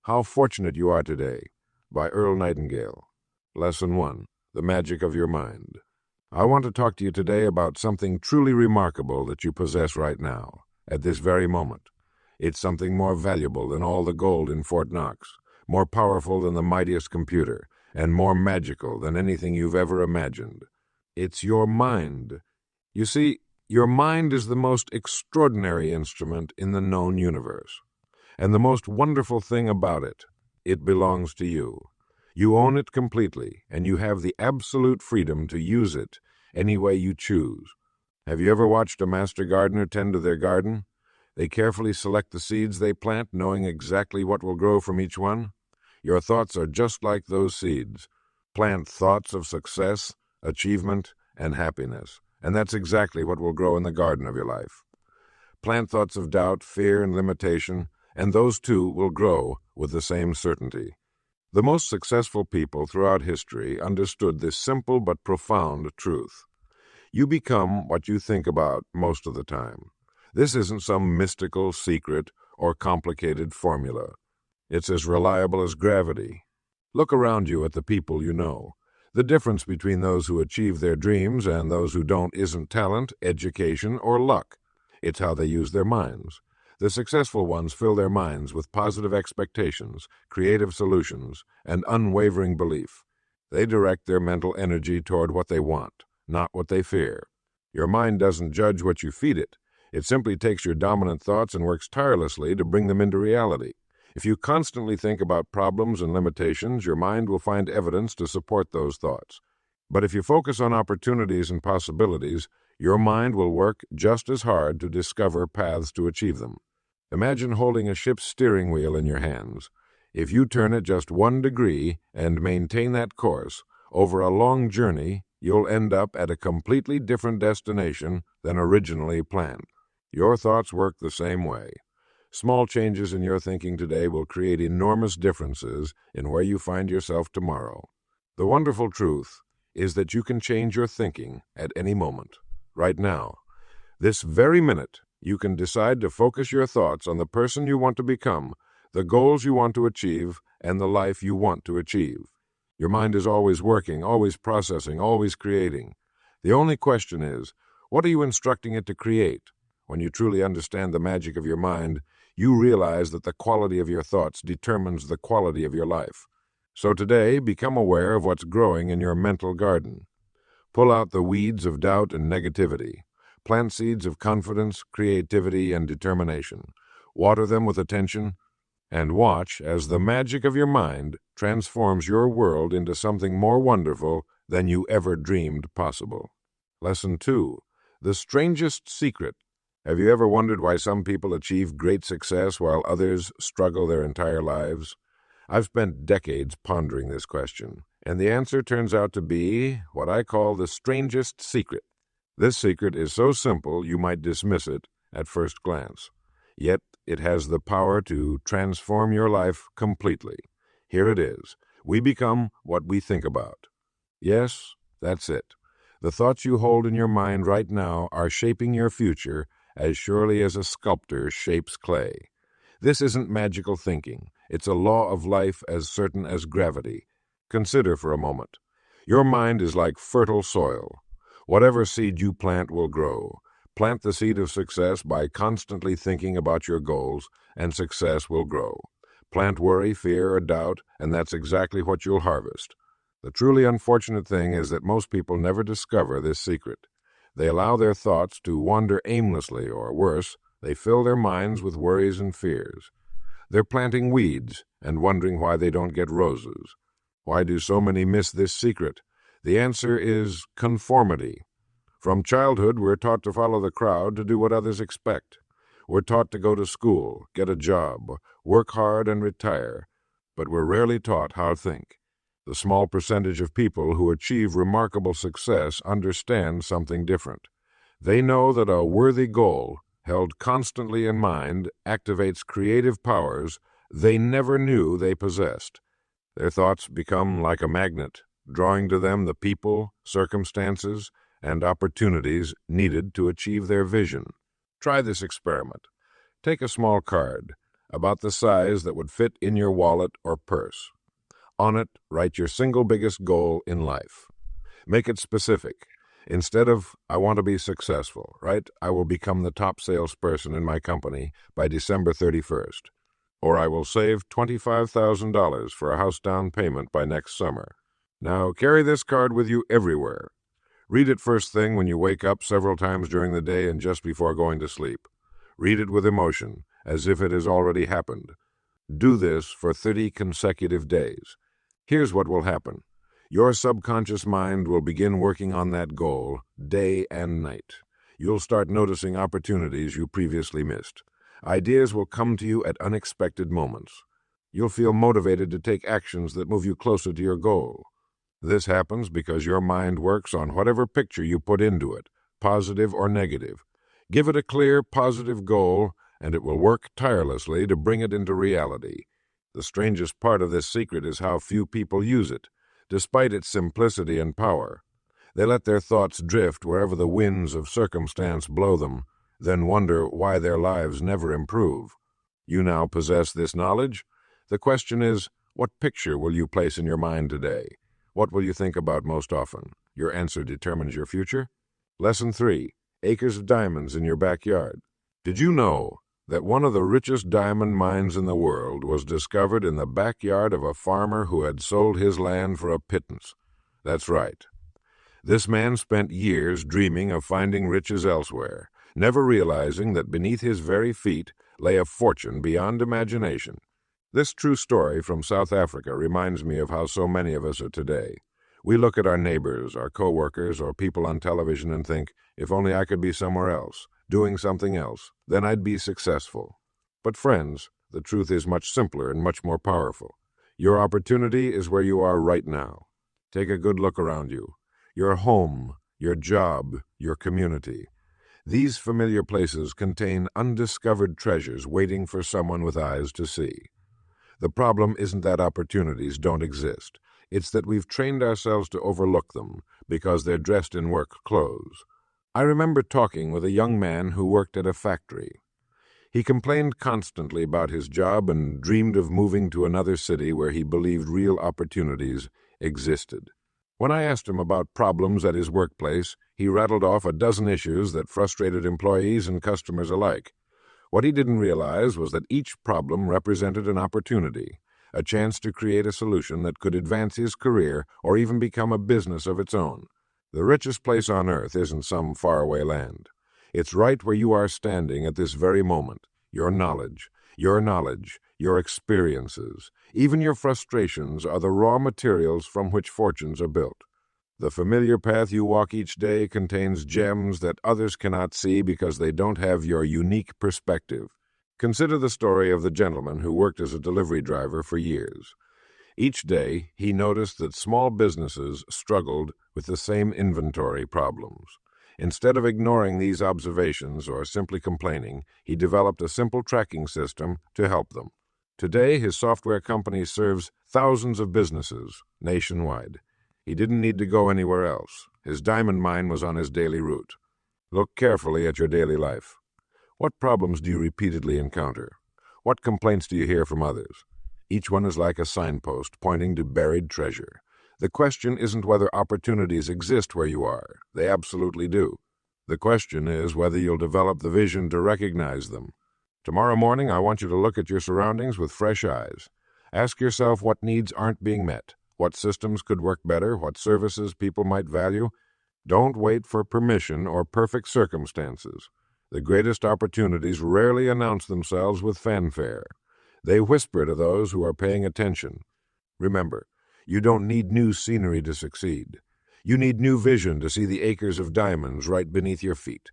How Fortunate You Are Today by Earl Nightingale. Lesson 1. The Magic of Your Mind. I want to talk to you today about something truly remarkable that you possess right now, at this very moment. It's something more valuable than all the gold in Fort Knox, more powerful than the mightiest computer, and more magical than anything you've ever imagined. It's your mind. You see, your mind is the most extraordinary instrument in the known universe. And the most wonderful thing about it, it belongs to you. You own it completely, and you have the absolute freedom to use it any way you choose. Have you ever watched a master gardener tend to their garden? They carefully select the seeds they plant, knowing exactly what will grow from each one. Your thoughts are just like those seeds. Plant thoughts of success, achievement, and happiness, and that's exactly what will grow in the garden of your life. Plant thoughts of doubt, fear, and limitation, and those too will grow with the same certainty. The most successful people throughout history understood this simple but profound truth. You become what you think about most of the time. This isn't some mystical secret or complicated formula. It's as reliable as gravity. Look around you at the people you know. The difference between those who achieve their dreams and those who don't isn't talent, education, or luck. It's how they use their minds. The successful ones fill their minds with positive expectations, creative solutions, and unwavering belief. They direct their mental energy toward what they want, not what they fear. Your mind doesn't judge what you feed it. It simply takes your dominant thoughts and works tirelessly to bring them into reality. If you constantly think about problems and limitations, your mind will find evidence to support those thoughts. But if you focus on opportunities and possibilities, your mind will work just as hard to discover paths to achieve them. Imagine holding a ship's steering wheel in your hands. If you turn it just 1 degree and maintain that course, over a long journey, you'll end up at a completely different destination than originally planned. Your thoughts work the same way. Small changes in your thinking today will create enormous differences in where you find yourself tomorrow. The wonderful truth is that you can change your thinking at any moment, right now. This very minute, you can decide to focus your thoughts on the person you want to become, the goals you want to achieve, and the life you want to achieve. Your mind is always working, always processing, always creating. The only question is, what are you instructing it to create? When you truly understand the magic of your mind, you realize that the quality of your thoughts determines the quality of your life. So today, become aware of what's growing in your mental garden. Pull out the weeds of doubt and negativity. Plant seeds of confidence, creativity, and determination. Water them with attention, and watch as the magic of your mind transforms your world into something more wonderful than you ever dreamed possible. Lesson 2. The Strangest Secret. Have you ever wondered why some people achieve great success while others struggle their entire lives? I've spent decades pondering this question, and the answer turns out to be what I call the strangest secret. This secret is so simple you might dismiss it at first glance. Yet it has the power to transform your life completely. Here it is. We become what we think about. Yes, that's it. The thoughts you hold in your mind right now are shaping your future as surely as a sculptor shapes clay. This isn't magical thinking. It's a law of life as certain as gravity. Consider for a moment. Your mind is like fertile soil. Whatever seed you plant will grow. Plant the seed of success by constantly thinking about your goals, and success will grow. Plant worry, fear, or doubt, and that's exactly what you'll harvest. The truly unfortunate thing is that most people never discover this secret. They allow their thoughts to wander aimlessly, or worse, they fill their minds with worries and fears. They're planting weeds and wondering why they don't get roses. Why do so many miss this secret? The answer is conformity. From childhood, we're taught to follow the crowd, to do what others expect. We're taught to go to school, get a job, work hard, and retire. But we're rarely taught how to think. The small percentage of people who achieve remarkable success understand something different. They know that a worthy goal, held constantly in mind, activates creative powers they never knew they possessed. Their thoughts become like a magnet, drawing to them the people, circumstances, and opportunities needed to achieve their vision. Try this experiment. Take a small card. about the size that would fit in your wallet or purse. On it, write your single biggest goal in life. Make it specific. Instead of, I want to be successful, write, I will become the top salesperson in my company by December 31st. Or I will save $25,000 for a house down payment by next summer. Now, carry this card with you everywhere. Read it first thing when you wake up, several times during the day, and just before going to sleep. Read it with emotion, as if it has already happened. Do this for 30 consecutive days. Here's what will happen. Your subconscious mind will begin working on that goal day and night. You'll start noticing opportunities you previously missed. Ideas will come to you at unexpected moments. You'll feel motivated to take actions that move you closer to your goal. This happens because your mind works on whatever picture you put into it, positive or negative. Give it a clear, positive goal, and it will work tirelessly to bring it into reality. The strangest part of this secret is how few people use it, despite its simplicity and power. They let their thoughts drift wherever the winds of circumstance blow them, then wonder why their lives never improve. You now possess this knowledge. The question is, what picture will you place in your mind today? What will you think about most often? Your answer determines your future. Lesson 3. Acres of diamonds in your backyard. Did you know that one of the richest diamond mines in the world was discovered in the backyard of a farmer who had sold his land for a pittance? That's right. This man spent years dreaming of finding riches elsewhere, never realizing that beneath his very feet lay a fortune beyond imagination. This true story from South Africa reminds me of how so many of us are today. We look at our neighbors, our co-workers, or people on television and think, if only I could be somewhere else, doing something else, then I'd be successful. But friends, the truth is much simpler and much more powerful. Your opportunity is where you are right now. Take a good look around you. Your home, your job, your community. These familiar places contain undiscovered treasures waiting for someone with eyes to see. The problem isn't that opportunities don't exist. It's that we've trained ourselves to overlook them because they're dressed in work clothes. I remember talking with a young man who worked at a factory. He complained constantly about his job and dreamed of moving to another city where he believed real opportunities existed. When I asked him about problems at his workplace, he rattled off a dozen issues that frustrated employees and customers alike. What he didn't realize was that each problem represented an opportunity, a chance to create a solution that could advance his career or even become a business of its own. The richest place on earth isn't some faraway land. It's right where you are standing at this very moment. Your knowledge, your experiences, even your frustrations are the raw materials from which fortunes are built. The familiar path you walk each day contains gems that others cannot see because they don't have your unique perspective. Consider the story of the gentleman who worked as a delivery driver for years. Each day, he noticed that small businesses struggled with the same inventory problems. Instead of ignoring these observations or simply complaining, he developed a simple tracking system to help them. Today, his software company serves thousands of businesses nationwide. He didn't need to go anywhere else. His diamond mine was on his daily route. Look carefully at your daily life. What problems do you repeatedly encounter? What complaints do you hear from others? Each one is like a signpost pointing to buried treasure. The question isn't whether opportunities exist where you are. They absolutely do. The question is whether you'll develop the vision to recognize them. Tomorrow morning, I want you to look at your surroundings with fresh eyes. Ask yourself what needs aren't being met. What systems could work better? What services people might value? Don't wait for permission or perfect circumstances. The greatest opportunities rarely announce themselves with fanfare. They whisper to those who are paying attention. Remember, you don't need new scenery to succeed. You need new vision to see the acres of diamonds right beneath your feet.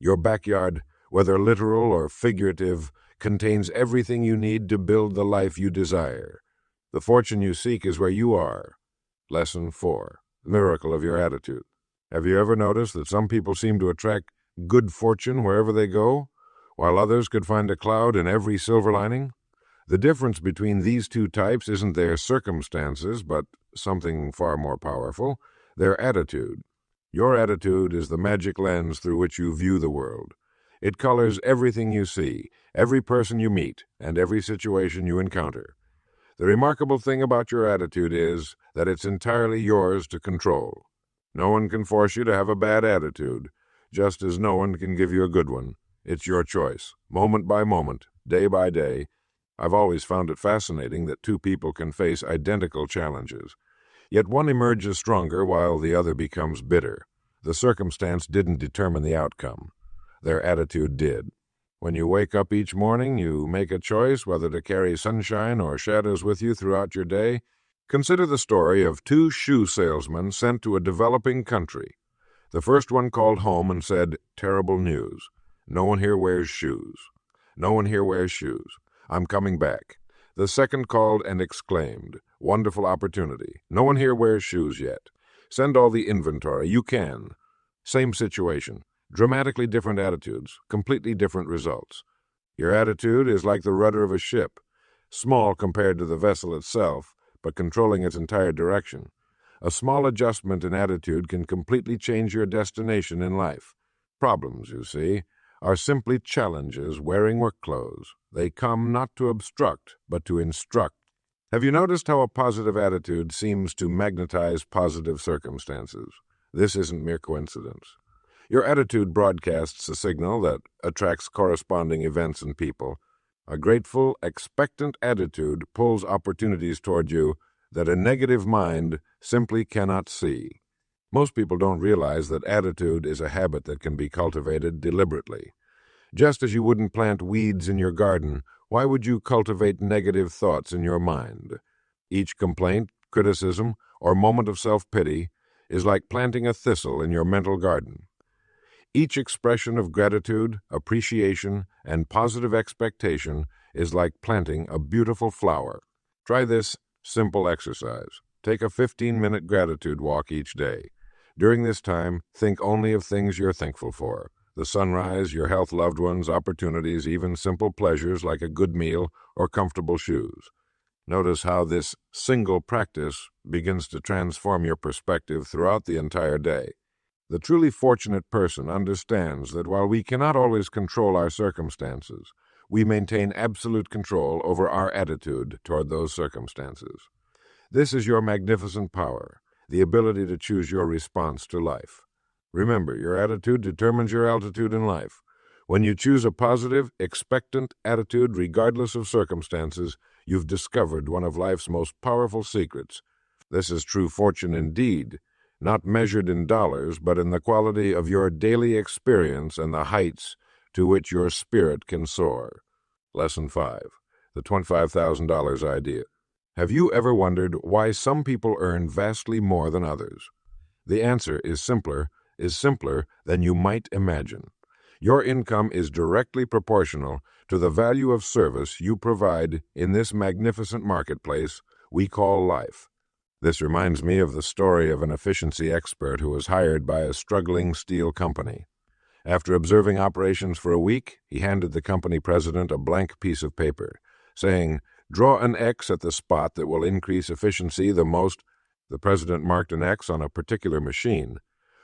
Your backyard, whether literal or figurative, contains everything you need to build the life you desire. The fortune you seek is where you are. Lesson 4. The miracle of your attitude. Have you ever noticed that some people seem to attract good fortune wherever they go, while others could find a cloud in every silver lining? The difference between these two types isn't their circumstances, but something far more powerful, their attitude. Your attitude is the magic lens through which you view the world. It colors everything you see, every person you meet, and every situation you encounter. The remarkable thing about your attitude is that it's entirely yours to control. No one can force you to have a bad attitude, just as no one can give you a good one. It's your choice, moment by moment, day by day. I've always found it fascinating that two people can face identical challenges, yet one emerges stronger while the other becomes bitter. The circumstance didn't determine the outcome. Their attitude did. When you wake up each morning, you make a choice whether to carry sunshine or shadows with you throughout your day. Consider the story of two shoe salesmen sent to a developing country. The first one called home and said, "Terrible news. No one here wears shoes. No one here wears shoes. I'm coming back." The second called and exclaimed, "Wonderful opportunity. No one here wears shoes yet. Send all the inventory you can." Same situation. Dramatically different attitudes, completely different results. Your attitude is like the rudder of a ship, small compared to the vessel itself, but controlling its entire direction. A small adjustment in attitude can completely change your destination in life. Problems, you see, are simply challenges wearing work clothes. They come not to obstruct, but to instruct. Have you noticed how a positive attitude seems to magnetize positive circumstances? This isn't mere coincidence. Your attitude broadcasts a signal that attracts corresponding events and people. A grateful, expectant attitude pulls opportunities toward you that a negative mind simply cannot see. Most people don't realize that attitude is a habit that can be cultivated deliberately. Just as you wouldn't plant weeds in your garden, why would you cultivate negative thoughts in your mind? Each complaint, criticism, or moment of self-pity is like planting a thistle in your mental garden. Each expression of gratitude, appreciation, and positive expectation is like planting a beautiful flower. Try this simple exercise. Take a 15-minute gratitude walk each day. During this time, think only of things you're thankful for. The sunrise, your health, loved ones, opportunities, even simple pleasures like a good meal or comfortable shoes. Notice how this single practice begins to transform your perspective throughout the entire day. The truly fortunate person understands that while we cannot always control our circumstances, we maintain absolute control over our attitude toward those circumstances. This is your magnificent power, the ability to choose your response to life. Remember, your attitude determines your altitude in life. When you choose a positive, expectant attitude regardless of circumstances, you've discovered one of life's most powerful secrets. This is true fortune indeed, not measured in dollars, but in the quality of your daily experience and the heights to which your spirit can soar. Lesson 5. The $25,000 idea. Have you ever wondered why some people earn vastly more than others? The answer is simpler than you might imagine. Your income is directly proportional to the value of service you provide in this magnificent marketplace we call life. This reminds me of the story of an efficiency expert who was hired by a struggling steel company. After observing operations for a week, he handed the company president a blank piece of paper, saying, "Draw an X at the spot that will increase efficiency the most." The president marked an X on a particular machine.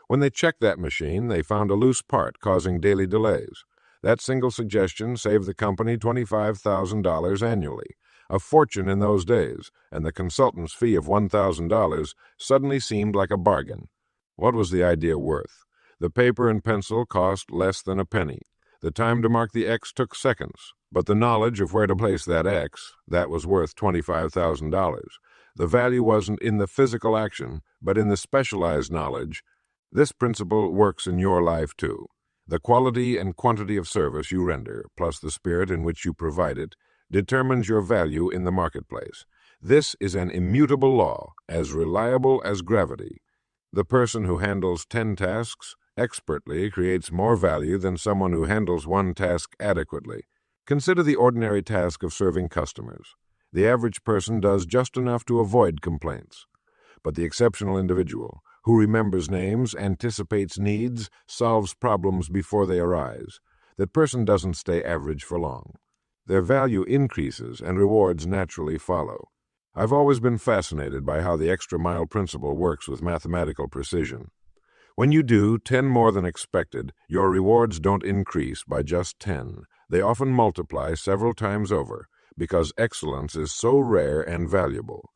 When they checked that machine, they found a loose part causing daily delays. That single suggestion saved the company $25,000 annually, a fortune in those days, and the consultant's fee of $1,000 suddenly seemed like a bargain. What was the idea worth? The paper and pencil cost less than a penny. The time to mark the X took seconds, but the knowledge of where to place that X, that was worth $25,000. The value wasn't in the physical action, but in the specialized knowledge. This principle works in your life too. The quality and quantity of service you render, plus the spirit in which you provide it, determines your value in the marketplace. This is an immutable law, as reliable as gravity. The person who handles 10 tasks expertly creates more value than someone who handles one task adequately. Consider the ordinary task of serving customers. The average person does just enough to avoid complaints. But the exceptional individual, who remembers names, anticipates needs, solves problems before they arise, that person doesn't stay average for long. Their value increases and rewards naturally follow. I've always been fascinated by how the extra mile principle works with mathematical precision. When you do 10 more than expected, your rewards don't increase by just 10. They often multiply several times over, because excellence is so rare and valuable.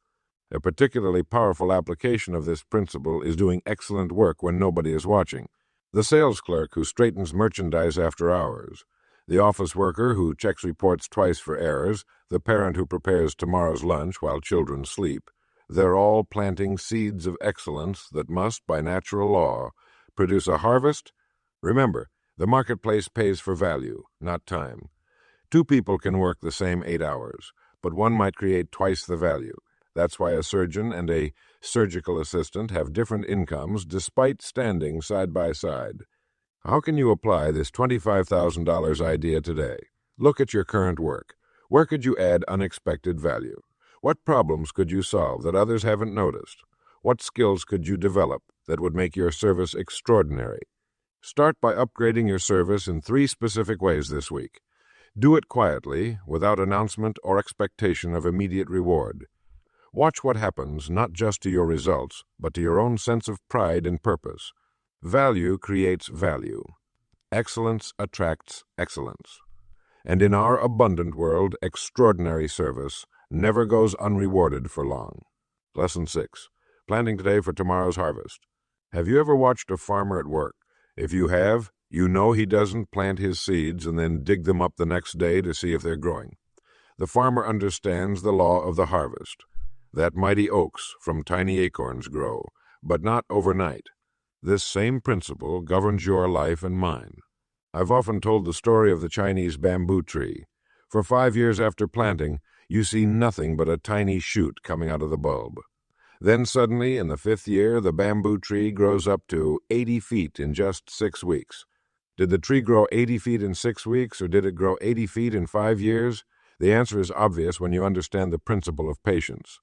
A particularly powerful application of this principle is doing excellent work when nobody is watching. The sales clerk who straightens merchandise after hours, the office worker who checks reports twice for errors, the parent who prepares tomorrow's lunch while children sleep. They're all planting seeds of excellence that must, by natural law, produce a harvest. Remember, the marketplace pays for value, not time. Two people can work the same 8 hours, but one might create twice the value. That's why a surgeon and a surgical assistant have different incomes despite standing side by side. How can you apply this $25,000 idea today? Look at your current work. Where could you add unexpected value? What problems could you solve that others haven't noticed? What skills could you develop that would make your service extraordinary? Start by upgrading your service in 3 specific ways this week. Do it quietly, without announcement or expectation of immediate reward. Watch what happens not just to your results, but to your own sense of pride and purpose. Value creates value. Excellence attracts excellence. And in our abundant world, extraordinary service never goes unrewarded for long. Lesson 6. Planting today for tomorrow's harvest. Have you ever watched a farmer at work? If you have, you know he doesn't plant his seeds and then dig them up the next day to see if they're growing. The farmer understands the law of the harvest, that mighty oaks from tiny acorns grow, but not overnight. This same principle governs your life and mine. I've often told the story of the Chinese bamboo tree. For 5 years after planting, you see nothing but a tiny shoot coming out of the bulb. Then suddenly, in the 5th year, the bamboo tree grows up to 80 feet in just 6 weeks. Did the tree grow 80 feet in 6 weeks, or did it grow 80 feet in 5 years? The answer is obvious when you understand the principle of patience.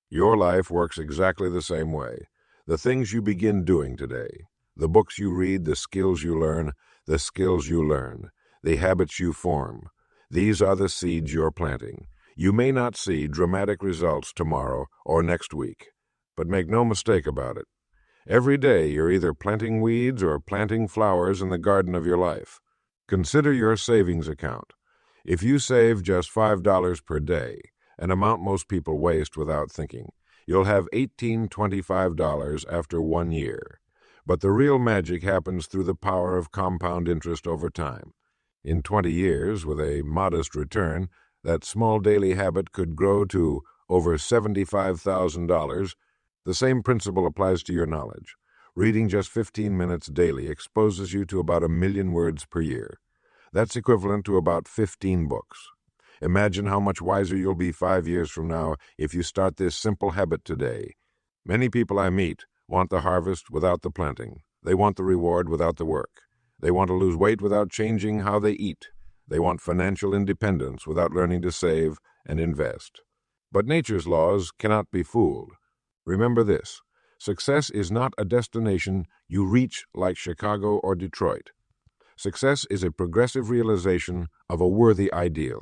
Your life works exactly the same way. The things you begin doing today, the books you read, the skills you learn, the habits you form, these are the seeds you're planting. You may not see dramatic results tomorrow or next week, but make no mistake about it. Every day you're either planting weeds or planting flowers in the garden of your life. Consider your savings account. If you save just $5 per day, an amount most people waste without thinking, you'll have $1825 after 1 year. But the real magic happens through the power of compound interest over time. In 20 years, with a modest return, that small daily habit could grow to over $75,000. The same principle applies to your knowledge. Reading just 15 minutes daily exposes you to about 1 million words per year. That's equivalent to about 15 books. Imagine how much wiser you'll be 5 years from now if you start this simple habit today. Many people I meet want the harvest without the planting. They want the reward without the work. They want to lose weight without changing how they eat. They want financial independence without learning to save and invest. But nature's laws cannot be fooled. Remember this: success is not a destination you reach like Chicago or Detroit. Success is a progressive realization of a worthy ideal.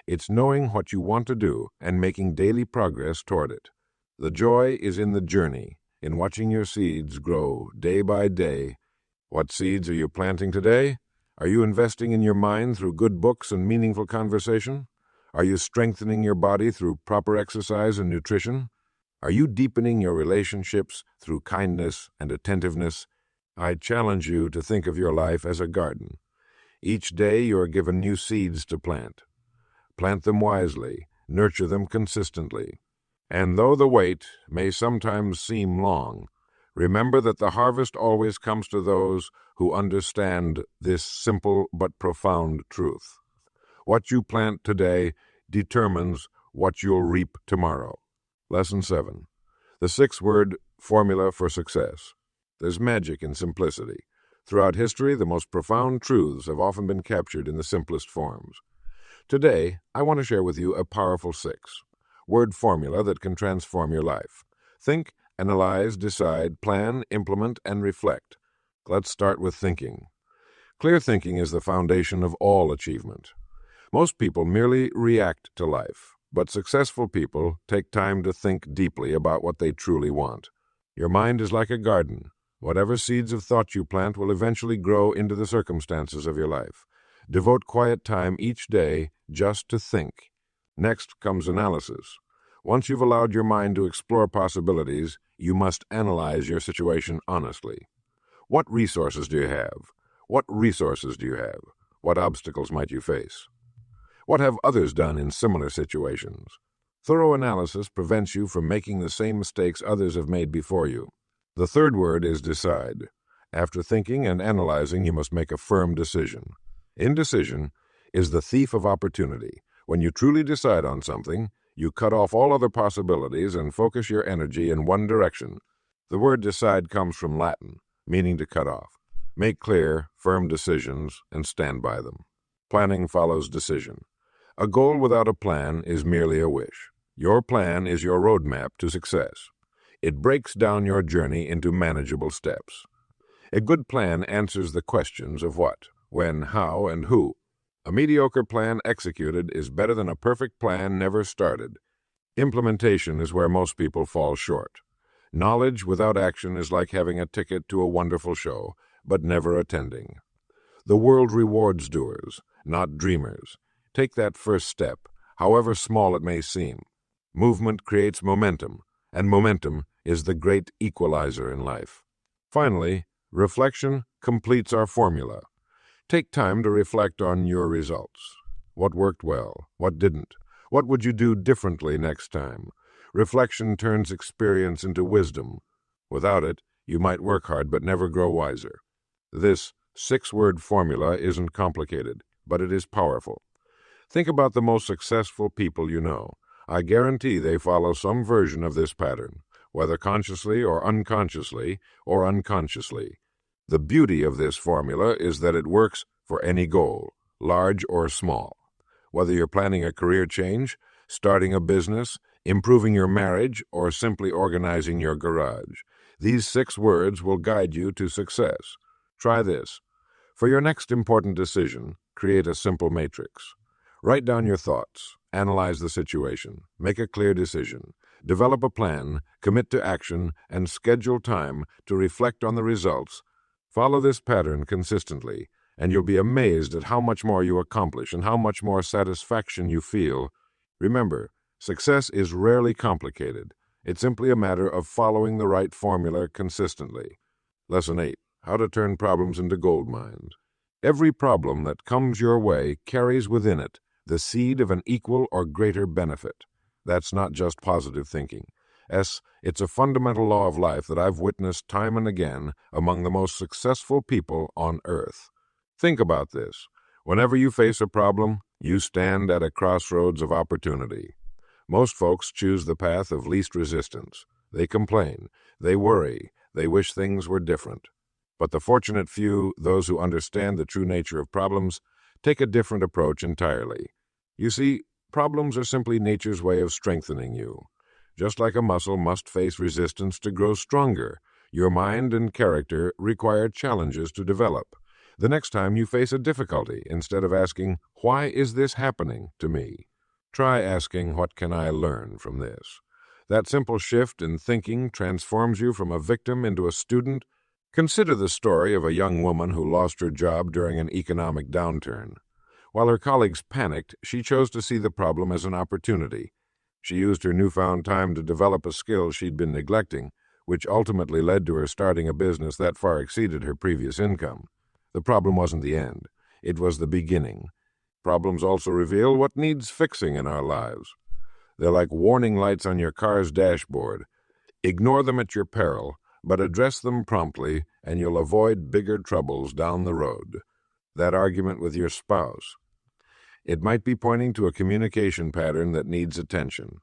It's knowing what you want to do and making daily progress toward it. The joy is in the journey, in watching your seeds grow day by day. What seeds are you planting today? Are you investing in your mind through good books and meaningful conversation? Are you strengthening your body through proper exercise and nutrition? Are you deepening your relationships through kindness and attentiveness? I challenge you to think of your life as a garden. Each day you are given new seeds to plant. Plant them wisely, nurture them consistently. And though the wait may sometimes seem long, remember that the harvest always comes to those who understand this simple but profound truth. What you plant today determines what you'll reap tomorrow. Lesson 7. The 6-word formula for success. There's magic in simplicity. Throughout history, the most profound truths have often been captured in the simplest forms. Today, I want to share with you a powerful 6-word formula that can transform your life. Think, analyze, decide, plan, implement, and reflect. Let's start with thinking. Clear thinking is the foundation of all achievement. Most people merely react to life, but successful people take time to think deeply about what they truly want. Your mind is like a garden. Whatever seeds of thought you plant will eventually grow into the circumstances of your life. Devote quiet time each day just to think. Next comes analysis. Once you've allowed your mind to explore possibilities, you must analyze your situation honestly. What resources do you have? What resources do you have? What obstacles might you face? What have others done in similar situations? Thorough analysis prevents you from making the same mistakes others have made before you. The third word is decide. After thinking and analyzing, you must make a firm decision. Indecision is the thief of opportunity. When you truly decide on something, you cut off all other possibilities and focus your energy in one direction. The word decide comes from Latin, meaning to cut off. Make clear, firm decisions and stand by them. Planning follows decision. A goal without a plan is merely a wish. Your plan is your roadmap to success. It breaks down your journey into manageable steps. A good plan answers the questions of what, when, how, and who. A mediocre plan executed is better than a perfect plan never started. Implementation is where most people fall short. Knowledge without action is like having a ticket to a wonderful show, but never attending. The world rewards doers, not dreamers. Take that first step, however small it may seem. Movement creates momentum, and momentum is the great equalizer in life. Finally, reflection completes our formula. Take time to reflect on your results. What worked well? What didn't? What would you do differently next time? Reflection turns experience into wisdom. Without it, you might work hard but never grow wiser. This 6-word formula isn't complicated, but it is powerful. Think about the most successful people you know. I guarantee they follow some version of this pattern, whether consciously or unconsciously. The beauty of this formula is that it works for any goal, large or small. Whether you're planning a career change, starting a business, improving your marriage, or simply organizing your garage, these 6 words will guide you to success. Try this. For your next important decision, create a simple matrix. Write down your thoughts, analyze the situation, make a clear decision, develop a plan, commit to action, and schedule time to reflect on the results. Follow this pattern consistently, and you'll be amazed at how much more you accomplish and how much more satisfaction you feel. Remember, success is rarely complicated. It's simply a matter of following the right formula consistently. Lesson 8. How to turn problems into gold mines. Every problem that comes your way carries within it the seed of an equal or greater benefit. That's not just positive thinking. It's a fundamental law of life that I've witnessed time and again among the most successful people on earth. Think about this. Whenever you face a problem, you stand at a crossroads of opportunity. Most folks choose the path of least resistance. They complain, they worry, they wish things were different. But the fortunate few, those who understand the true nature of problems, take a different approach entirely. You see, problems are simply nature's way of strengthening you. Just like a muscle must face resistance to grow stronger, your mind and character require challenges to develop. The next time you face a difficulty, instead of asking, "Why is this happening to me?" try asking, "What can I learn from this?" That simple shift in thinking transforms you from a victim into a student. Consider the story of a young woman who lost her job during an economic downturn. While her colleagues panicked, she chose to see the problem as an opportunity. She used her newfound time to develop a skill she'd been neglecting, which ultimately led to her starting a business that far exceeded her previous income. The problem wasn't the end. It was the beginning. Problems also reveal what needs fixing in our lives. They're like warning lights on your car's dashboard. Ignore them at your peril, but address them promptly, and you'll avoid bigger troubles down the road. That argument with your spouse. It might be pointing to a communication pattern that needs attention.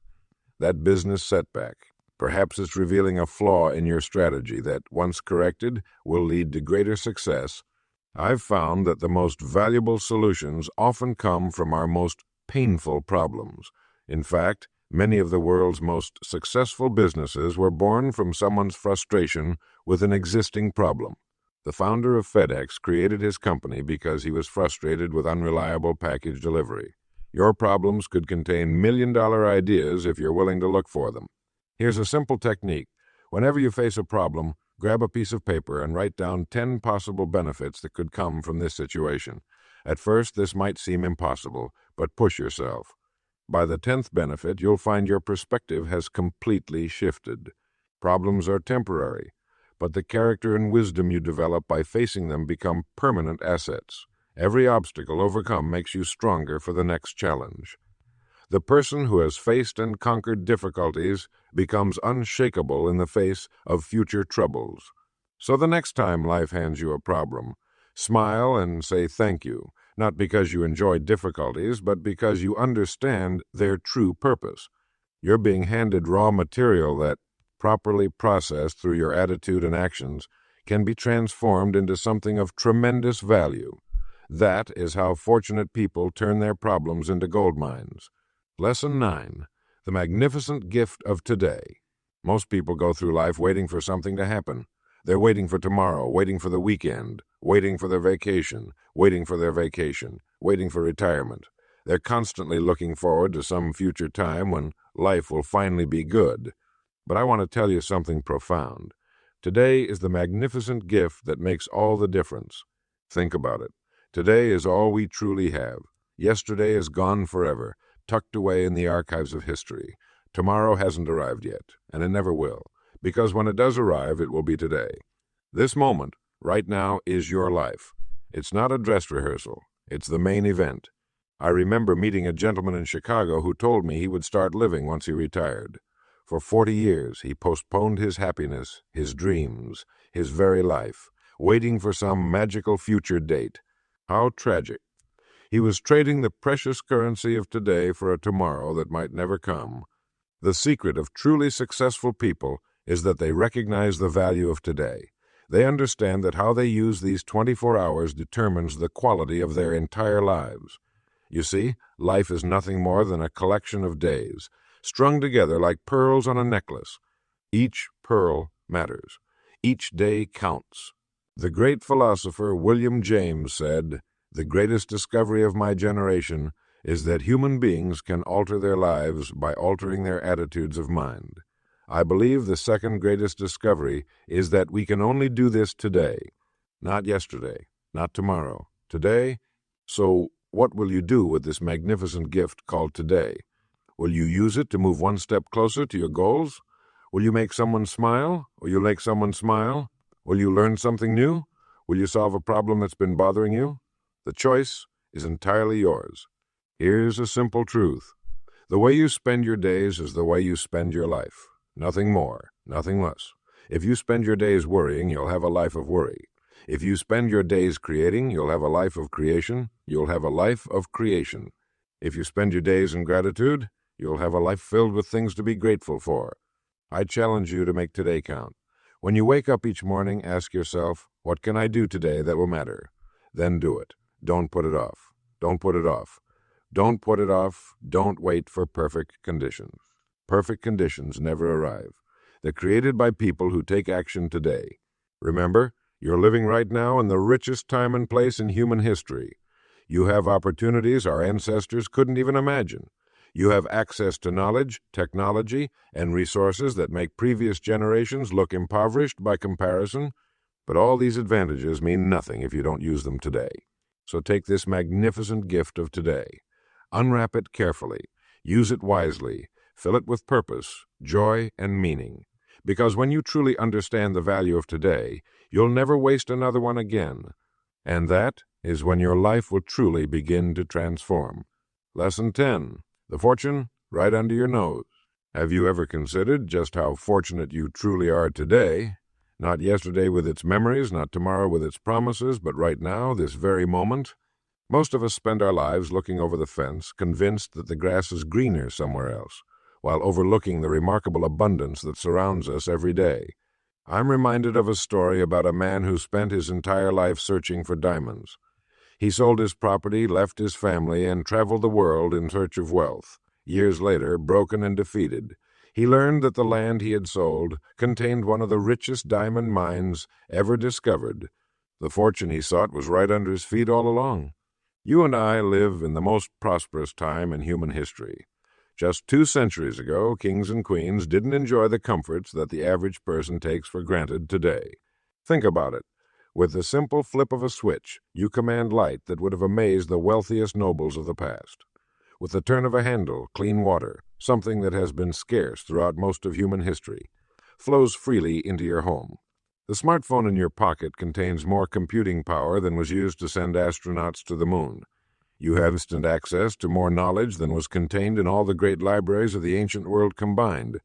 That business setback. Perhaps it's revealing a flaw in your strategy that, once corrected, will lead to greater success. I've found that the most valuable solutions often come from our most painful problems. In fact, many of the world's most successful businesses were born from someone's frustration with an existing problem. The founder of FedEx created his company because he was frustrated with unreliable package delivery. Your problems could contain million-dollar ideas if you're willing to look for them. Here's a simple technique. Whenever you face a problem, Grab a piece of paper and write down 10 possible benefits that could come from this situation. At first, this might seem impossible, but push yourself. By the 10th benefit, you'll find your perspective has completely shifted. Problems are temporary, but the character and wisdom you develop by facing them become permanent assets. Every obstacle overcome makes you stronger for the next challenge. The person who has faced and conquered difficulties becomes unshakable in the face of future troubles. So the next time life hands you a problem, smile and say thank you, not because you enjoy difficulties, but because you understand their true purpose. You're being handed raw material that, properly processed through your attitude and actions, can be transformed into something of tremendous value. That is how fortunate people turn their problems into gold mines. Lesson 9. The magnificent gift of today. Most people go through life waiting for something to happen. They're waiting for tomorrow, waiting for the weekend, waiting for their vacation, waiting for their vacation, waiting for retirement. They're constantly looking forward to some future time when life will finally be good. But I want to tell you something profound. Today is the magnificent gift that makes all the difference. Think about it. Today is all we truly have. Yesterday is gone forever, tucked away in the archives of history. Tomorrow hasn't arrived yet, and it never will, because when it does arrive, it will be today. This moment, right now, is your life. It's not a dress rehearsal. It's the main event. I remember meeting a gentleman in Chicago who told me he would start living once he retired. For 40 years, he postponed his happiness, his dreams, his very life, waiting for some magical future date. How tragic. He was trading the precious currency of today for a tomorrow that might never come. The secret of truly successful people is that they recognize the value of today. They understand that how they use these 24 hours determines the quality of their entire lives. You see, life is nothing more than a collection of days, strung together like pearls on a necklace. Each pearl matters. Each day counts. The great philosopher William James said, "The greatest discovery of my generation is that human beings can alter their lives by altering their attitudes of mind. I believe the second greatest discovery is that we can only do this today, not yesterday, not tomorrow, today. So what will you do with this magnificent gift called today? Will you use it to move one step closer to your goals? Will you make someone smile? Will you make someone smile? Will you learn something new? Will you solve a problem that's been bothering you? The choice is entirely yours. Here's a simple truth. The way you spend your days is the way you spend your life. Nothing more, nothing less. If you spend your days worrying, you'll have a life of worry. If you spend your days creating, you'll have a life of creation. You'll have a life of creation. If you spend your days in gratitude, you'll have a life filled with things to be grateful for. I challenge you to make today count. When you wake up each morning, ask yourself, what can I do today that will matter? Then do it. Don't put it off. Don't put it off. Don't put it off. Don't wait for perfect conditions. Perfect conditions never arrive. They're created by people who take action today. Remember, you're living right now in the richest time and place in human history. You have opportunities our ancestors couldn't even imagine. You have access to knowledge, technology, and resources that make previous generations look impoverished by comparison, but all these advantages mean nothing if you don't use them today. So take this magnificent gift of today. Unwrap it carefully. Use it wisely. Fill it with purpose, joy, and meaning. Because when you truly understand the value of today, you'll never waste another one again. And that is when your life will truly begin to transform. Lesson 10. The fortune right under your nose. Have you ever considered just how fortunate you truly are today? Not yesterday with its memories, not tomorrow with its promises, but right now, this very moment. Most of us spend our lives looking over the fence, convinced that the grass is greener somewhere else, while overlooking the remarkable abundance that surrounds us every day. I'm reminded of a story about a man who spent his entire life searching for diamonds. He sold his property, left his family, and traveled the world in search of wealth. Years later, broken and defeated, he learned that the land he had sold contained one of the richest diamond mines ever discovered. The fortune he sought was right under his feet all along. You and I live in the most prosperous time in human history. Just 2 centuries ago, kings and queens didn't enjoy the comforts that the average person takes for granted today. Think about it. With the simple flip of a switch, you command light that would have amazed the wealthiest nobles of the past. With the turn of a handle, clean water, something that has been scarce throughout most of human history, flows freely into your home. The smartphone in your pocket contains more computing power than was used to send astronauts to the moon. You have instant access to more knowledge than was contained in all the great libraries of the ancient world combined.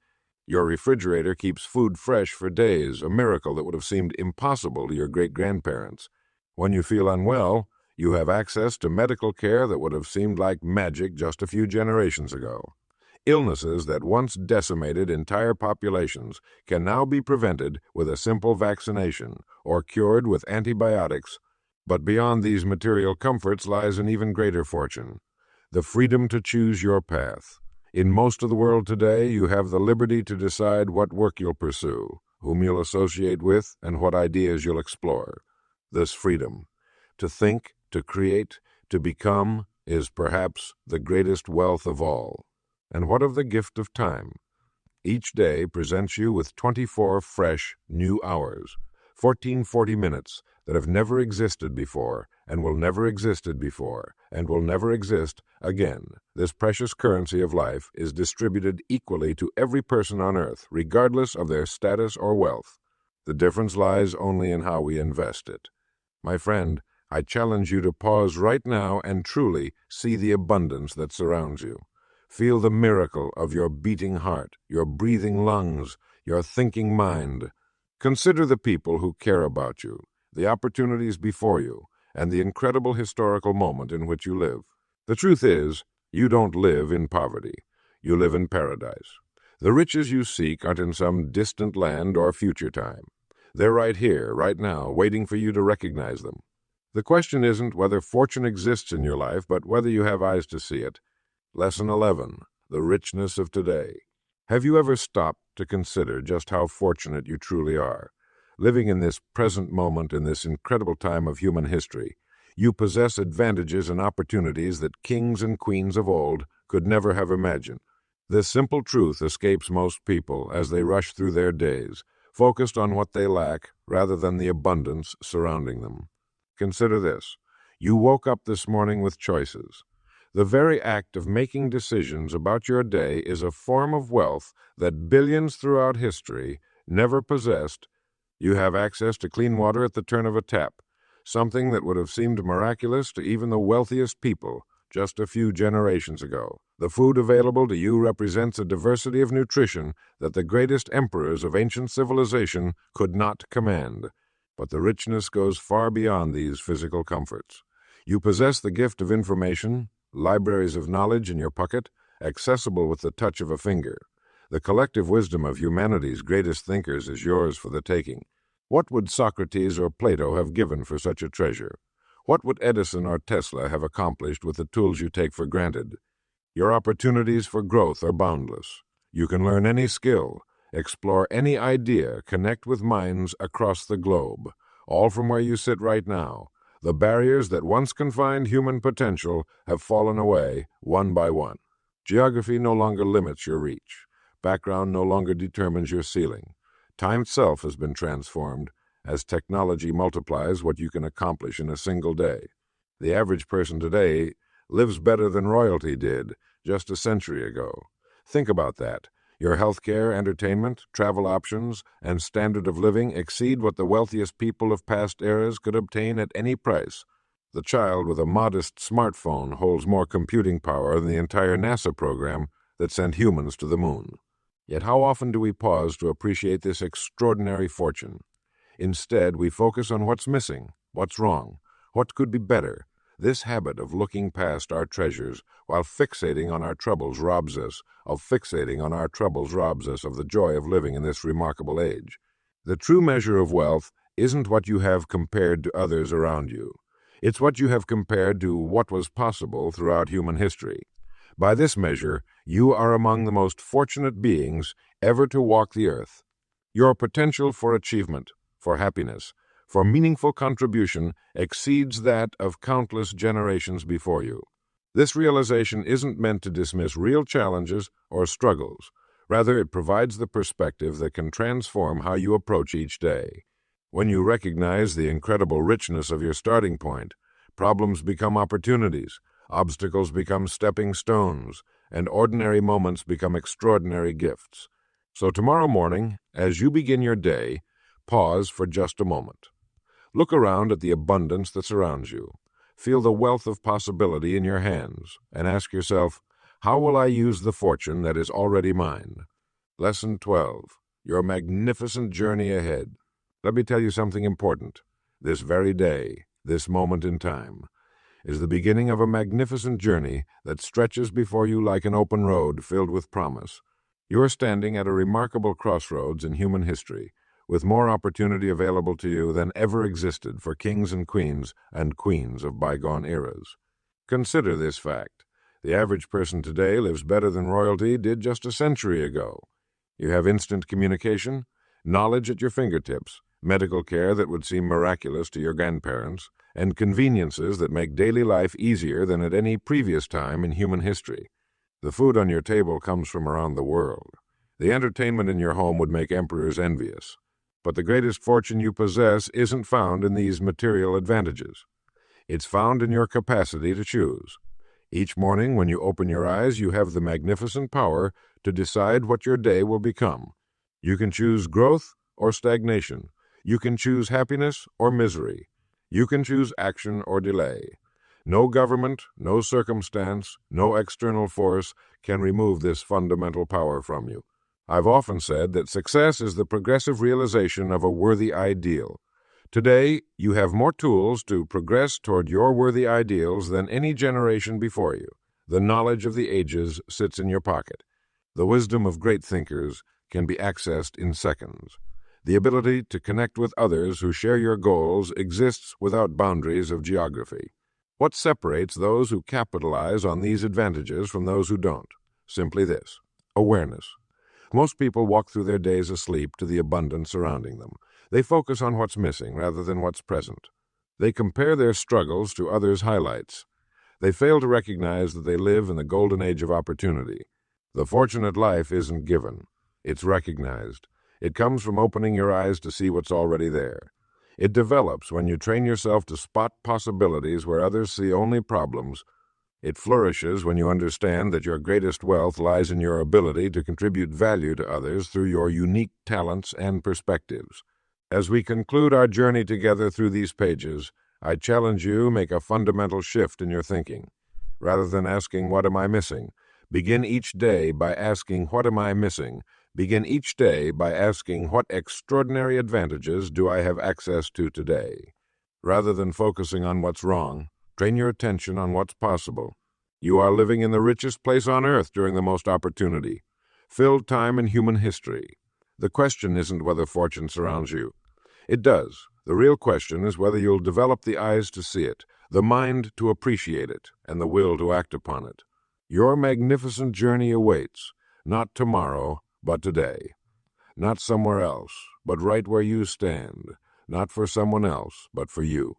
Your refrigerator keeps food fresh for days, a miracle that would have seemed impossible to your great-grandparents. When you feel unwell, you have access to medical care that would have seemed like magic just a few generations ago. Illnesses that once decimated entire populations can now be prevented with a simple vaccination or cured with antibiotics. But beyond these material comforts lies an even greater fortune: the freedom to choose your path. In most of the world today, you have the liberty to decide what work you'll pursue, whom you'll associate with, and what ideas you'll explore. This freedom, to think, to create, to become, is perhaps the greatest wealth of all. And what of the gift of time? Each day presents you with 24 fresh, new hours, 1440 minutes that have never existed before, and will never existed before, and will never exist again. This precious currency of life is distributed equally to every person on earth, regardless of their status or wealth. The difference lies only in how we invest it. My friend, I challenge you to pause right now and truly see the abundance that surrounds you. Feel the miracle of your beating heart, your breathing lungs, your thinking mind. Consider the people who care about you, the opportunities before you, and the incredible historical moment in which you live. The truth is, you don't live in poverty. You live in paradise. The riches you seek aren't in some distant land or future time. They're right here, right now, waiting for you to recognize them. The question isn't whether fortune exists in your life, but whether you have eyes to see it. Lesson 11. The richness of today. Have you ever stopped to consider just how fortunate you truly are? Living in this present moment in this incredible time of human history, you possess advantages and opportunities that kings and queens of old could never have imagined. This simple truth escapes most people as they rush through their days, focused on what they lack rather than the abundance surrounding them. Consider this. You woke up this morning with choices. The very act of making decisions about your day is a form of wealth that billions throughout history never possessed. You have access to clean water at the turn of a tap, something that would have seemed miraculous to even the wealthiest people just a few generations ago. The food available to you represents a diversity of nutrition that the greatest emperors of ancient civilization could not command. But the richness goes far beyond these physical comforts. You possess the gift of information, libraries of knowledge in your pocket, accessible with the touch of a finger. The collective wisdom of humanity's greatest thinkers is yours for the taking. What would Socrates or Plato have given for such a treasure? What would Edison or Tesla have accomplished with the tools you take for granted? Your opportunities for growth are boundless. You can learn any skill, explore any idea, connect with minds across the globe, all from where you sit right now. The barriers that once confined human potential have fallen away one by one. Geography no longer limits your reach. Background no longer determines your ceiling. Time itself has been transformed as technology multiplies what you can accomplish in a single day. The average person today lives better than royalty did just a century ago. Think about that. Your healthcare, entertainment, travel options, and standard of living exceed what the wealthiest people of past eras could obtain at any price. The child with a modest smartphone holds more computing power than the entire NASA program that sent humans to the moon. Yet how often do we pause to appreciate this extraordinary fortune? Instead, we focus on what's missing, what's wrong, what could be better. This habit of looking past our treasures while fixating on our troubles robs us of the joy of living in this remarkable age. The true measure of wealth isn't what you have compared to others around you. It's what you have compared to what was possible throughout human history. By this measure, you are among the most fortunate beings ever to walk the earth. Your potential for achievement, for happiness, for meaningful contribution exceeds that of countless generations before you. This realization isn't meant to dismiss real challenges or struggles. Rather, it provides the perspective that can transform how you approach each day. When you recognize the incredible richness of your starting point, problems become opportunities, obstacles become stepping stones, and ordinary moments become extraordinary gifts. So tomorrow morning, as you begin your day, pause for just a moment. Look around at the abundance that surrounds you. Feel the wealth of possibility in your hands, and ask yourself, how will I use the fortune that is already mine? Lesson 12. Your magnificent journey ahead. Let me tell you something important. This very day, this moment in time, is the beginning of a magnificent journey that stretches before you like an open road filled with promise. You're standing at a remarkable crossroads in human history, with more opportunity available to you than ever existed for kings and queens of bygone eras. Consider this fact. The average person today lives better than royalty did just a century ago. You have instant communication, knowledge at your fingertips, medical care that would seem miraculous to your grandparents, and conveniences that make daily life easier than at any previous time in human history. The food on your table comes from around the world. The entertainment in your home would make emperors envious. But the greatest fortune you possess isn't found in these material advantages. It's found in your capacity to choose. Each morning when you open your eyes, you have the magnificent power to decide what your day will become. You can choose growth or stagnation. You can choose happiness or misery. You can choose action or delay. No government, no circumstance, no external force can remove this fundamental power from you. I've often said that success is the progressive realization of a worthy ideal. Today, you have more tools to progress toward your worthy ideals than any generation before you. The knowledge of the ages sits in your pocket. The wisdom of great thinkers can be accessed in seconds. The ability to connect with others who share your goals exists without boundaries of geography. What separates those who capitalize on these advantages from those who don't? Simply this: awareness. Most people walk through their days asleep to the abundance surrounding them. They focus on what's missing rather than what's present. They compare their struggles to others' highlights. They fail to recognize that they live in the golden age of opportunity. The fortunate life isn't given. It's recognized. It comes from opening your eyes to see what's already there. It develops when you train yourself to spot possibilities where others see only problems. It flourishes when you understand that your greatest wealth lies in your ability to contribute value to others through your unique talents and perspectives. As we conclude our journey together through these pages, I challenge you make a fundamental shift in your thinking. Rather than asking, "What am I missing?" begin each day by asking, "What am I missing?" Begin each day by asking, "What extraordinary advantages do I have access to today?" Rather than focusing on what's wrong, train your attention on what's possible. You are living in the richest place on earth during the most opportunity-filled time in human history. The question isn't whether fortune surrounds you. It does. The real question is whether you'll develop the eyes to see it, the mind to appreciate it, and the will to act upon it. Your magnificent journey awaits, not tomorrow, but today. Not somewhere else, but right where you stand. Not for someone else, but for you.